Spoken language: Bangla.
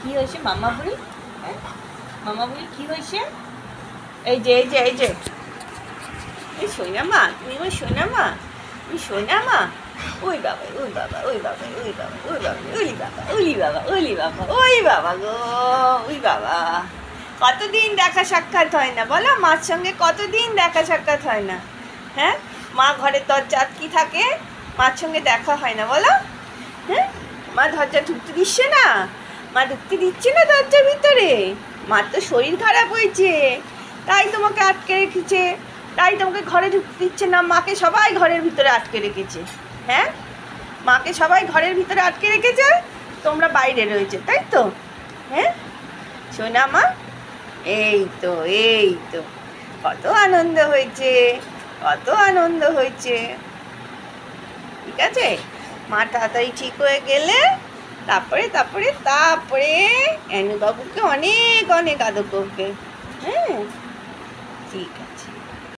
কি হয়েছে মামা বুড়ি? হ্যাঁ, মামা বুড়ি কি হয়েছে? এই যে এই যে এই যে এই সোনা মা, তুমি আমার সোনা মা, তুমি সোনা মা। ওই বাবা ওই বাবা ওই বাবা ওই বাবা ওই বাবা ওলি বাবা ওলি বাবা ওলি বাবা ওই বাবা গো, ওই বাবা। কতদিন দেখা সাক্ষাৎ হয় না বলো, মার সঙ্গে কতদিন দেখা সাক্ষাৎ হয় না। হ্যাঁ, মা ঘরের দরজা আটকি থাকে, মার সঙ্গে দেখা হয় না বলো। হ্যাঁ, মা দরজা ঢুকতে দিচ্ছে না, মা ঢুকতে দিচ্ছে না দরজার ভিতরে। মার তো শরীর খারাপ হয়েছে, তাই তোমাকে আটকে রেখেছে, তাই তোমাকে ঘরে ঢুকতে দিচ্ছে না। মাকে সবাই ঘরের ভিতরে আটকে রেখেছে। হ্যাঁ, মাকে সবাই ঘরের ভিতরে আটকে রেখেছে, তোমরা বাইরে রয়েছে, তাই তো? হ্যাঁ সোনা মা, এই তো এই তো, কত আনন্দ হয়েছে, কত আনন্দ হয়েছে। ঠিক আছে, মা তাড়াতাড়ি ঠিক হয়ে গেলে তারপরে তারপরে তারপরে অ্যানুবাবুকে অনেক অনেক আদর করবে। হ্যাঁ, ঠিক আছে।